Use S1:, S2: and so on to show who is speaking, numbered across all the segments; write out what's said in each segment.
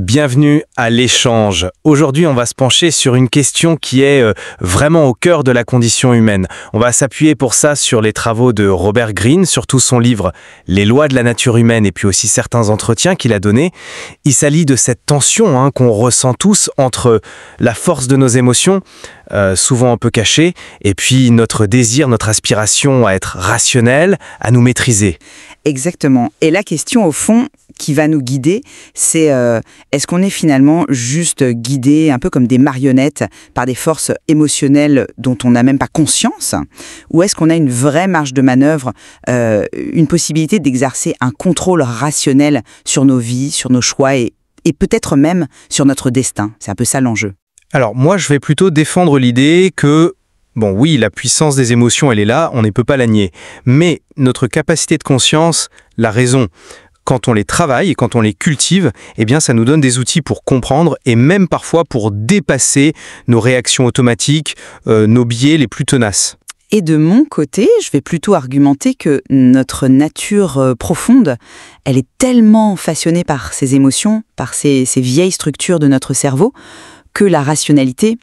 S1: Bienvenue à l'échange. Aujourd'hui, on va se pencher sur une question qui est vraiment au cœur de la condition humaine. On va s'appuyer pour ça sur les travaux de Robert Greene, surtout son livre « Les lois de la nature humaine » et puis aussi certains entretiens qu'il a donnés. Il s'allie de cette tension qu'on ressent tous entre la force de nos émotions, souvent un peu cachée, et puis notre désir, notre aspiration à être rationnel, à nous maîtriser.
S2: Exactement. Et la question, au fond, qui va nous guider, c'est est-ce qu'on est finalement juste guidé, un peu comme des marionnettes, par des forces émotionnelles dont on n'a même pas conscience, ou est-ce qu'on a une vraie marge de manœuvre, une possibilité d'exercer un contrôle rationnel sur nos vies, sur nos choix et peut-être même sur notre destin. C'est un peu ça l'enjeu.
S1: Alors moi, je vais plutôt défendre l'idée que bon, oui, la puissance des émotions, elle est là, on ne peut pas la nier. Mais notre capacité de conscience, la raison, quand on les travaille et quand on les cultive, eh bien, ça nous donne des outils pour comprendre et même parfois pour dépasser nos réactions automatiques, nos biais les plus tenaces.
S2: Et de mon côté, je vais plutôt argumenter que notre nature profonde, elle est tellement façonnée par ces émotions, par ces vieilles structures de notre cerveau, que la rationalité,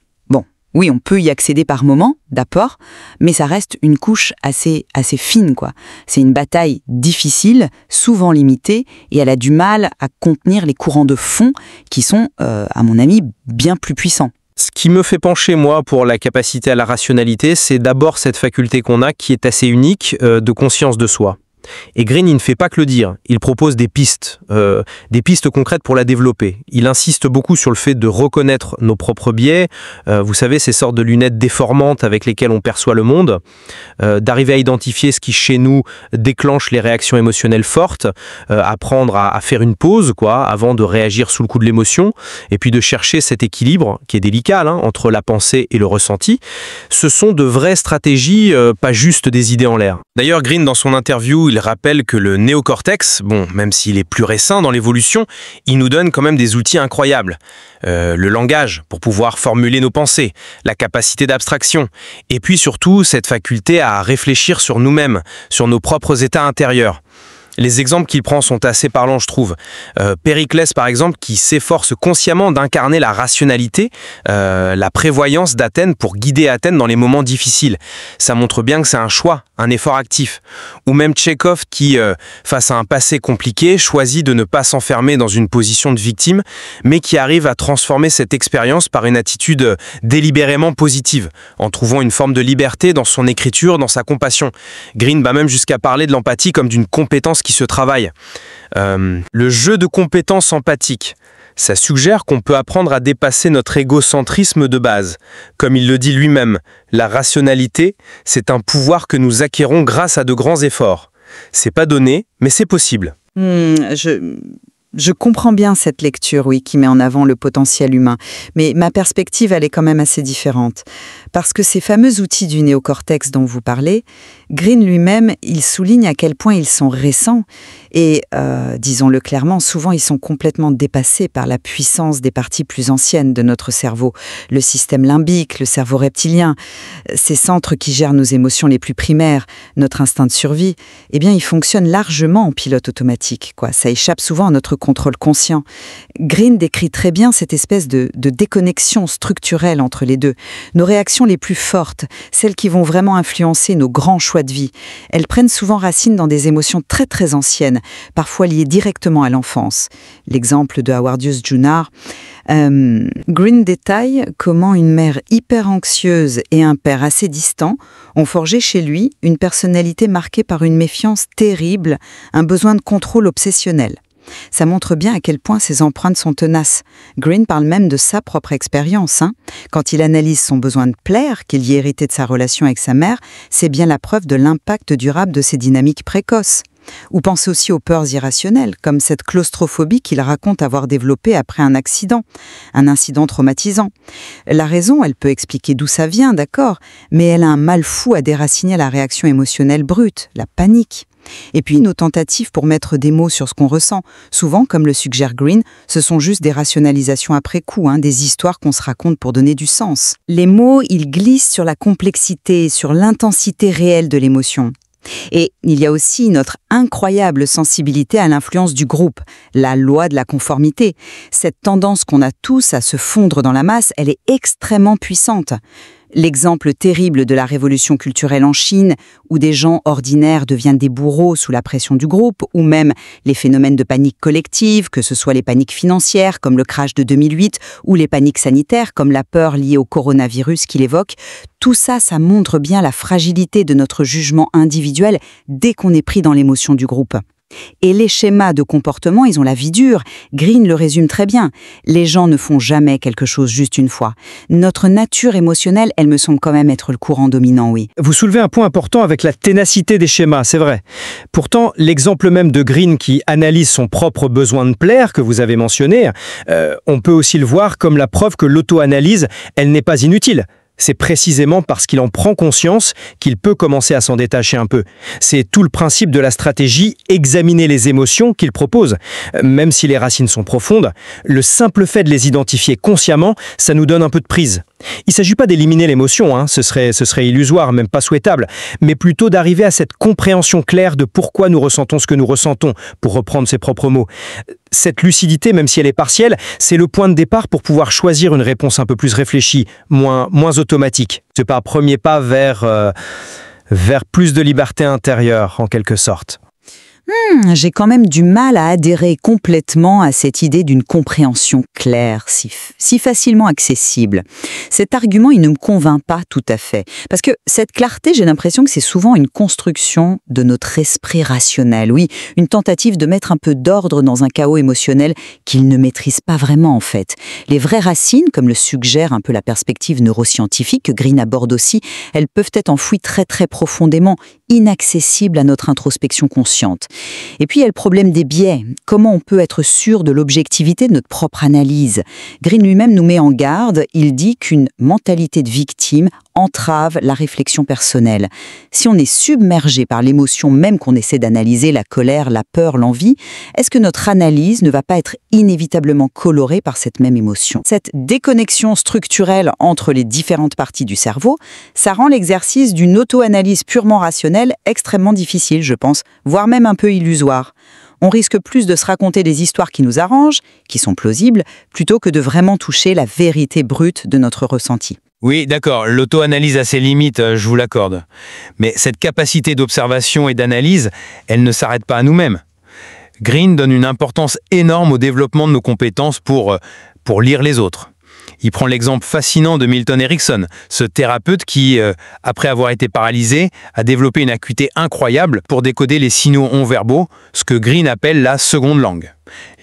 S2: oui, on peut y accéder par moments, d'accord, mais ça reste une couche assez fine, quoi. C'est une bataille difficile, souvent limitée, et elle a du mal à contenir les courants de fond qui sont, à mon avis, bien plus puissants.
S1: Ce qui me fait pencher, moi, pour la capacité à la rationalité, c'est d'abord cette faculté qu'on a, qui est assez unique, de conscience de soi. Et Greene, il ne fait pas que le dire, il propose des pistes concrètes pour la développer. Il insiste beaucoup sur le fait de reconnaître nos propres biais, vous savez, ces sortes de lunettes déformantes avec lesquelles on perçoit le monde, d'arriver à identifier ce qui, chez nous, déclenche les réactions émotionnelles fortes, apprendre à faire une pause, avant de réagir sous le coup de l'émotion, et puis de chercher cet équilibre, qui est délicat, entre la pensée et le ressenti. Ce sont de vraies stratégies, pas juste des idées en l'air. D'ailleurs, Greene, dans son interview, il rappelle que le néocortex, même s'il est plus récent dans l'évolution, il nous donne quand même des outils incroyables. Le langage, pour pouvoir formuler nos pensées, la capacité d'abstraction, et puis surtout cette faculté à réfléchir sur nous-mêmes, sur nos propres états intérieurs. Les exemples qu'il prend sont assez parlants, je trouve. Périclès, par exemple, qui s'efforce consciemment d'incarner la rationalité, la prévoyance d'Athènes pour guider Athènes dans les moments difficiles. Ça montre bien que c'est un choix, un effort actif. Ou même Tchekhov qui, face à un passé compliqué, choisit de ne pas s'enfermer dans une position de victime, mais qui arrive à transformer cette expérience par une attitude délibérément positive, en trouvant une forme de liberté dans son écriture, dans sa compassion. Greene va même jusqu'à parler de l'empathie comme d'une compétence qui se travaille. Le jeu de compétences empathiques, ça suggère qu'on peut apprendre à dépasser notre égocentrisme de base. Comme il le dit lui-même, la rationalité, c'est un pouvoir que nous acquérons grâce à de grands efforts. C'est pas donné, mais c'est possible.
S2: Je comprends bien cette lecture, oui, qui met en avant le potentiel humain. Mais ma perspective, elle est quand même assez différente. Parce que ces fameux outils du néocortex dont vous parlez, Greene lui-même, il souligne à quel point ils sont récents et, disons-le clairement, souvent ils sont complètement dépassés par la puissance des parties plus anciennes de notre cerveau. Le système limbique, le cerveau reptilien, ces centres qui gèrent nos émotions les plus primaires, notre instinct de survie, eh bien, ils fonctionnent largement en pilote automatique, quoi. Ça échappe souvent à notre contrôle conscient. Greene décrit très bien cette espèce de déconnexion structurelle entre les deux. Nos réactions les plus fortes, celles qui vont vraiment influencer nos grands choix de vie, elles prennent souvent racine dans des émotions très très anciennes, parfois liées directement à l'enfance. L'exemple de Howardius Junard. Greene détaille comment une mère hyper anxieuse et un père assez distant ont forgé chez lui une personnalité marquée par une méfiance terrible, un besoin de contrôle obsessionnel. Ça montre bien à quel point ces empreintes sont tenaces. Greene parle même de sa propre expérience. Quand il analyse son besoin de plaire, qu'il y ait hérité de sa relation avec sa mère, c'est bien la preuve de l'impact durable de ces dynamiques précoces. Ou pensez aussi aux peurs irrationnelles, comme cette claustrophobie qu'il raconte avoir développée après un incident traumatisant. La raison, elle peut expliquer d'où ça vient, d'accord, mais elle a un mal fou à déraciner la réaction émotionnelle brute, la panique. Et puis nos tentatives pour mettre des mots sur ce qu'on ressent, souvent, comme le suggère Greene, ce sont juste des rationalisations après coup, des histoires qu'on se raconte pour donner du sens. Les mots, ils glissent sur la complexité, sur l'intensité réelle de l'émotion. Et il y a aussi notre incroyable sensibilité à l'influence du groupe, la loi de la conformité. Cette tendance qu'on a tous à se fondre dans la masse, elle est extrêmement puissante. L'exemple terrible de la révolution culturelle en Chine, où des gens ordinaires deviennent des bourreaux sous la pression du groupe, ou même les phénomènes de panique collective, que ce soit les paniques financières, comme le crash de 2008, ou les paniques sanitaires, comme la peur liée au coronavirus qu'il évoque, tout ça, ça montre bien la fragilité de notre jugement individuel dès qu'on est pris dans l'émotion du groupe. Et les schémas de comportement, ils ont la vie dure. Green le résume très bien. Les gens ne font jamais quelque chose juste une fois. Notre nature émotionnelle, elle me semble quand même être le courant dominant, oui.
S1: Vous soulevez un point important avec la ténacité des schémas, c'est vrai. Pourtant, l'exemple même de Green qui analyse son propre besoin de plaire, que vous avez mentionné, on peut aussi le voir comme la preuve que l'auto-analyse, elle n'est pas inutile. C'est précisément parce qu'il en prend conscience qu'il peut commencer à s'en détacher un peu. C'est tout le principe de la stratégie « examiner les émotions » qu'il propose. Même si les racines sont profondes, le simple fait de les identifier consciemment, ça nous donne un peu de prise. Il ne s'agit pas d'éliminer l'émotion, ce serait illusoire, même pas souhaitable, mais plutôt d'arriver à cette compréhension claire de pourquoi nous ressentons ce que nous ressentons, pour reprendre ses propres mots. Cette lucidité, même si elle est partielle, c'est le point de départ pour pouvoir choisir une réponse un peu plus réfléchie, moins automatique. C'est un premier pas vers plus de liberté intérieure, en quelque sorte.
S2: J'ai quand même du mal à adhérer complètement à cette idée d'une compréhension claire, si facilement accessible. Cet argument, il ne me convainc pas tout à fait. Parce que cette clarté, j'ai l'impression que c'est souvent une construction de notre esprit rationnel. Oui, une tentative de mettre un peu d'ordre dans un chaos émotionnel qu'il ne maîtrise pas vraiment en fait. Les vraies racines, comme le suggère un peu la perspective neuroscientifique que Green aborde aussi, elles peuvent être enfouies très très profondément, inaccessibles à notre introspection consciente. Et puis il y a le problème des biais. Comment on peut être sûr de l'objectivité de notre propre analyse ? Green lui-même nous met en garde. Il dit qu'une mentalité de victime entrave la réflexion personnelle. Si on est submergé par l'émotion même qu'on essaie d'analyser, la colère, la peur, l'envie, est-ce que notre analyse ne va pas être inévitablement colorée par cette même émotion ? Cette déconnexion structurelle entre les différentes parties du cerveau, ça rend l'exercice d'une auto-analyse purement rationnelle extrêmement difficile, je pense, voire même un peu illusoire. On risque plus de se raconter des histoires qui nous arrangent, qui sont plausibles, plutôt que de vraiment toucher la vérité brute de notre ressenti.
S3: Oui, d'accord, l'auto-analyse a ses limites, je vous l'accorde. Mais cette capacité d'observation et d'analyse, elle ne s'arrête pas à nous-mêmes. Green donne une importance énorme au développement de nos compétences pour lire les autres. Il prend l'exemple fascinant de Milton Erickson, ce thérapeute qui, après avoir été paralysé, a développé une acuité incroyable pour décoder les signaux non-verbaux, ce que Green appelle la seconde langue.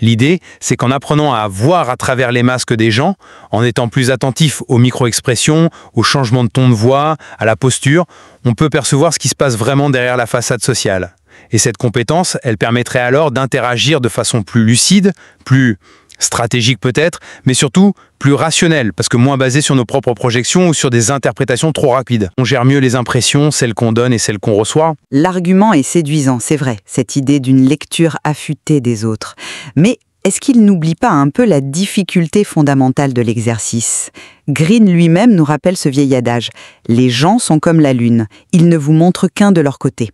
S3: L'idée, c'est qu'en apprenant à voir à travers les masques des gens, en étant plus attentif aux micro-expressions, aux changements de ton de voix, à la posture, on peut percevoir ce qui se passe vraiment derrière la façade sociale. Et cette compétence, elle permettrait alors d'interagir de façon plus lucide, plus stratégique peut-être, mais surtout plus rationnelle, parce que moins basée sur nos propres projections ou sur des interprétations trop rapides. On gère mieux les impressions, celles qu'on donne et celles qu'on reçoit.
S2: L'argument est séduisant, c'est vrai, cette idée d'une lecture affûtée des autres. Mais est-ce qu'il n'oublie pas un peu la difficulté fondamentale de l'exercice ? Green lui-même nous rappelle ce vieil adage « Les gens sont comme la lune, ils ne vous montrent qu'un de leur côté ».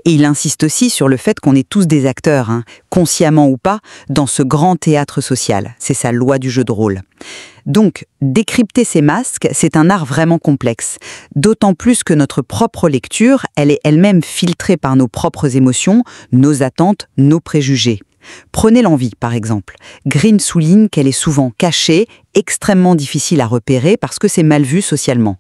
S2: Et il insiste aussi sur le fait qu'on est tous des acteurs, consciemment ou pas, dans ce grand théâtre social. C'est sa loi du jeu de rôle. Donc, décrypter ces masques, c'est un art vraiment complexe. D'autant plus que notre propre lecture, elle est elle-même filtrée par nos propres émotions, nos attentes, nos préjugés. Prenez l'envie, par exemple. Green souligne qu'elle est souvent cachée, extrêmement difficile à repérer parce que c'est mal vu socialement.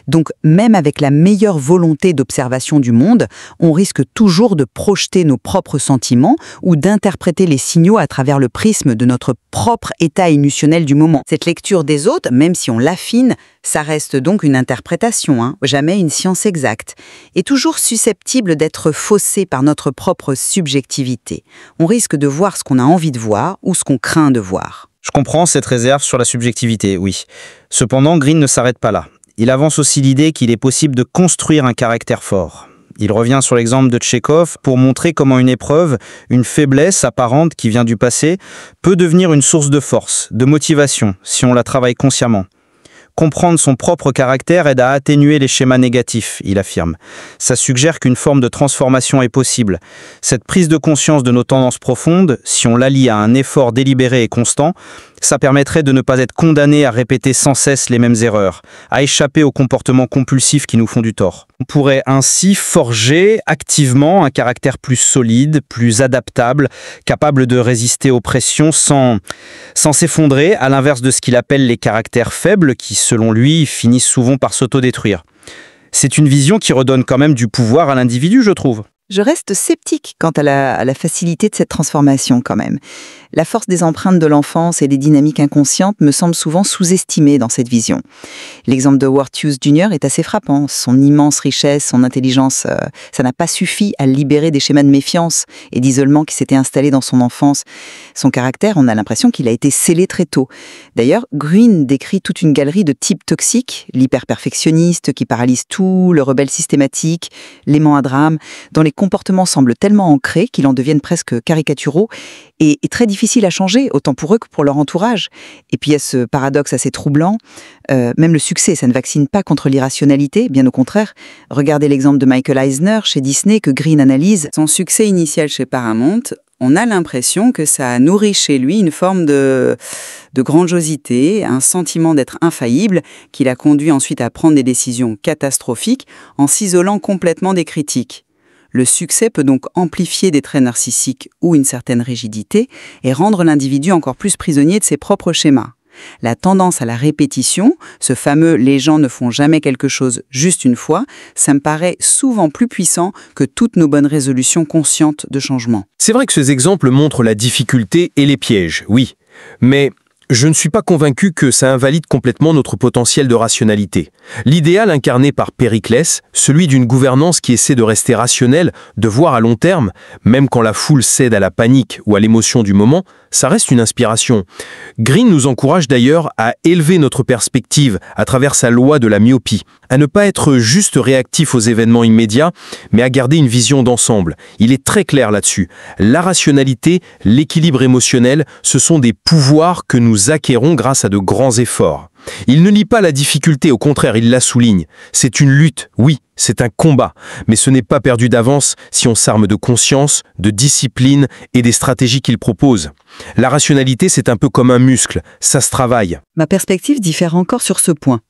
S2: Donc, même avec la meilleure volonté d'observation du monde, on risque toujours de projeter nos propres sentiments ou d'interpréter les signaux à travers le prisme de notre propre état émotionnel du moment. Cette lecture des autres, même si on l'affine, ça reste donc une interprétation, jamais une science exacte, et toujours susceptible d'être faussée par notre propre subjectivité. On risque de voir ce qu'on a envie de voir ou ce qu'on craint de voir.
S4: Je comprends cette réserve sur la subjectivité, oui. Cependant, Green ne s'arrête pas là. Il avance aussi l'idée qu'il est possible de construire un caractère fort. Il revient sur l'exemple de Tchekhov pour montrer comment une épreuve, une faiblesse apparente qui vient du passé, peut devenir une source de force, de motivation, si on la travaille consciemment. Comprendre son propre caractère aide à atténuer les schémas négatifs, il affirme. Ça suggère qu'une forme de transformation est possible. Cette prise de conscience de nos tendances profondes, si on l'allie à un effort délibéré et constant, ça permettrait de ne pas être condamné à répéter sans cesse les mêmes erreurs, à échapper aux comportements compulsifs qui nous font du tort. On pourrait ainsi forger activement un caractère plus solide, plus adaptable, capable de résister aux pressions sans s'effondrer, à l'inverse de ce qu'il appelle les caractères faibles qui, selon lui, finissent souvent par s'autodétruire. C'est une vision qui redonne quand même du pouvoir à l'individu, je trouve.
S2: Je reste sceptique quant à la facilité de cette transformation quand même. La force des empreintes de l'enfance et des dynamiques inconscientes me semble souvent sous-estimée dans cette vision. L'exemple de Howard Hughes Jr. est assez frappant. Son immense richesse, son intelligence, ça n'a pas suffi à le libérer des schémas de méfiance et d'isolement qui s'étaient installés dans son enfance. Son caractère, on a l'impression qu'il a été scellé très tôt. D'ailleurs, Green décrit toute une galerie de types toxiques, l'hyperperfectionniste qui paralyse tout, le rebelle systématique, l'aimant à drame, dont les comportements semblent tellement ancrés qu'ils en deviennent presque caricaturaux et très difficiles à changer, autant pour eux que pour leur entourage. Et puis il y a ce paradoxe assez troublant, même le succès, ça ne vaccine pas contre l'irrationalité, bien au contraire. Regardez l'exemple de Michael Eisner chez Disney que Green analyse. Son succès initial chez Paramount, on a l'impression que ça a nourri chez lui une forme de grandiosité, un sentiment d'être infaillible qui l'a conduit ensuite à prendre des décisions catastrophiques en s'isolant complètement des critiques. Le succès peut donc amplifier des traits narcissiques ou une certaine rigidité et rendre l'individu encore plus prisonnier de ses propres schémas. La tendance à la répétition, ce fameux « les gens ne font jamais quelque chose juste une fois », ça me paraît souvent plus puissant que toutes nos bonnes résolutions conscientes de changement.
S1: C'est vrai que ces exemples montrent la difficulté et les pièges, oui. Mais je ne suis pas convaincu que ça invalide complètement notre potentiel de rationalité. L'idéal incarné par Périclès, celui d'une gouvernance qui essaie de rester rationnelle, de voir à long terme, même quand la foule cède à la panique ou à l'émotion du moment, ça reste une inspiration. Green nous encourage d'ailleurs à élever notre perspective à travers sa loi de la myopie, à ne pas être juste réactif aux événements immédiats, mais à garder une vision d'ensemble. Il est très clair là-dessus. La rationalité, l'équilibre émotionnel, ce sont des pouvoirs que nous acquérons grâce à de grands efforts. Il ne nie pas la difficulté, au contraire, il la souligne. C'est une lutte, oui, c'est un combat, mais ce n'est pas perdu d'avance si on s'arme de conscience, de discipline et des stratégies qu'il propose. La rationalité, c'est un peu comme un muscle, ça se travaille.
S2: Ma perspective diffère encore sur ce point.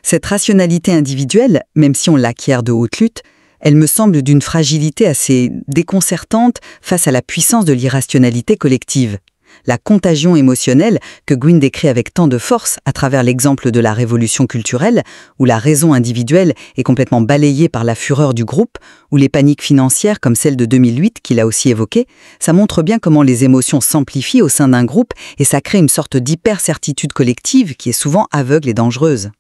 S2: Cette rationalité individuelle, même si on l'acquiert de haute lutte, elle me semble d'une fragilité assez déconcertante face à la puissance de l'irrationalité collective. La contagion émotionnelle que Green décrit avec tant de force à travers l'exemple de la révolution culturelle, où la raison individuelle est complètement balayée par la fureur du groupe, ou les paniques financières comme celle de 2008 qu'il a aussi évoquée, ça montre bien comment les émotions s'amplifient au sein d'un groupe et ça crée une sorte d'hyper-certitude collective qui est souvent aveugle et dangereuse.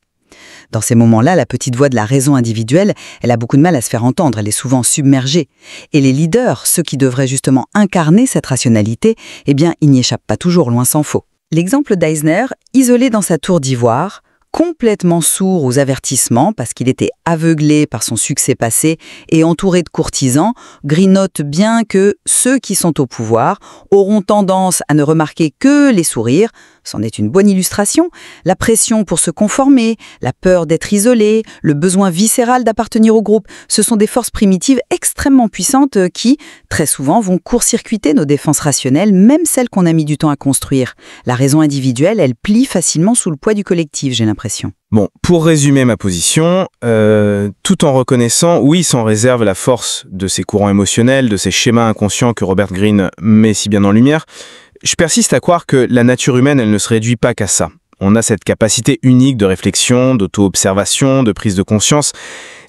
S2: Dans ces moments-là, la petite voix de la raison individuelle, elle a beaucoup de mal à se faire entendre, elle est souvent submergée. Et les leaders, ceux qui devraient justement incarner cette rationalité, eh bien, ils n'y échappent pas toujours, loin s'en faut. L'exemple d'Eisner, isolé dans sa tour d'ivoire, complètement sourd aux avertissements parce qu'il était aveuglé par son succès passé et entouré de courtisans, Green note bien que ceux qui sont au pouvoir auront tendance à ne remarquer que les sourires. C'en est une bonne illustration. La pression pour se conformer, la peur d'être isolé, le besoin viscéral d'appartenir au groupe, ce sont des forces primitives extrêmement puissantes qui, très souvent, vont court-circuiter nos défenses rationnelles, même celles qu'on a mis du temps à construire. La raison individuelle, elle plie facilement sous le poids du collectif, j'ai l'impression.
S1: Bon, pour résumer ma position, tout en reconnaissant, oui, sans réserve, la force de ces courants émotionnels, de ces schémas inconscients que Robert Greene met si bien en lumière, je persiste à croire que la nature humaine, elle ne se réduit pas qu'à ça. On a cette capacité unique de réflexion, d'auto-observation, de prise de conscience.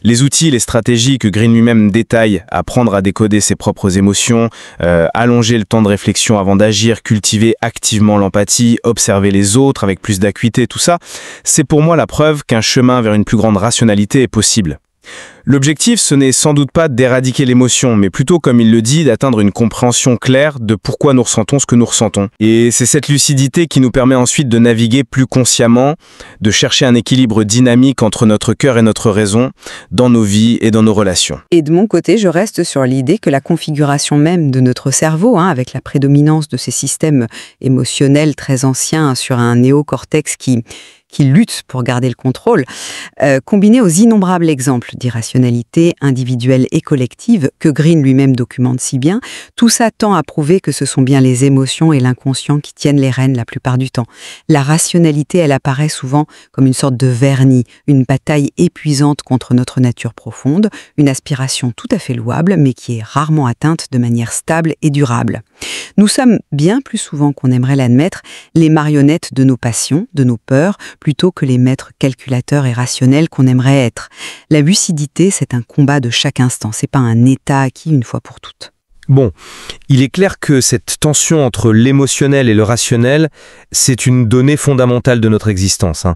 S1: Les outils, les stratégies que Green lui-même détaille, apprendre à décoder ses propres émotions, allonger le temps de réflexion avant d'agir, cultiver activement l'empathie, observer les autres avec plus d'acuité, tout ça, c'est pour moi la preuve qu'un chemin vers une plus grande rationalité est possible. L'objectif, ce n'est sans doute pas d'éradiquer l'émotion, mais plutôt, comme il le dit, d'atteindre une compréhension claire de pourquoi nous ressentons ce que nous ressentons. Et c'est cette lucidité qui nous permet ensuite de naviguer plus consciemment, de chercher un équilibre dynamique entre notre cœur et notre raison, dans nos vies et dans nos relations.
S2: Et de mon côté, je reste sur l'idée que la configuration même de notre cerveau, avec la prédominance de ces systèmes émotionnels très anciens sur un néocortex qui qui lutte pour garder le contrôle, combiné aux innombrables exemples d'irrationalité individuelle et collective que Green lui-même documente si bien, tout ça tend à prouver que ce sont bien les émotions et l'inconscient qui tiennent les rênes la plupart du temps. La rationalité, elle apparaît souvent comme une sorte de vernis, une bataille épuisante contre notre nature profonde, une aspiration tout à fait louable, mais qui est rarement atteinte de manière stable et durable. Nous sommes, bien plus souvent qu'on aimerait l'admettre, les marionnettes de nos passions, de nos peurs, plutôt que les maîtres calculateurs et rationnels qu'on aimerait être. La lucidité, c'est un combat de chaque instant, c'est pas un état acquis une fois pour toutes.
S1: Bon, il est clair que cette tension entre l'émotionnel et le rationnel, c'est une donnée fondamentale de notre existence.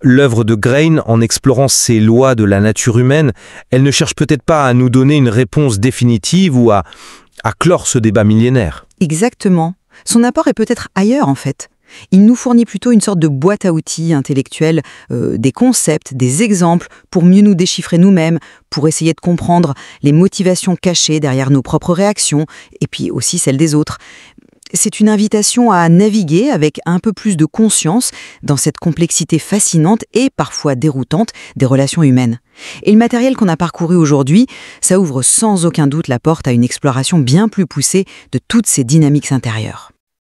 S1: L'œuvre de Green, en explorant ces lois de la nature humaine, elle ne cherche peut-être pas à nous donner une réponse définitive ou à clore ce débat millénaire.
S2: Exactement. Son apport est peut-être ailleurs, en fait. Il nous fournit plutôt une sorte de boîte à outils intellectuelle, des concepts, des exemples, pour mieux nous déchiffrer nous-mêmes, pour essayer de comprendre les motivations cachées derrière nos propres réactions, et puis aussi celles des autres. C'est une invitation à naviguer avec un peu plus de conscience dans cette complexité fascinante et parfois déroutante des relations humaines. Et le matériel qu'on a parcouru aujourd'hui, ça ouvre sans aucun doute la porte à une exploration bien plus poussée de toutes ces dynamiques intérieures.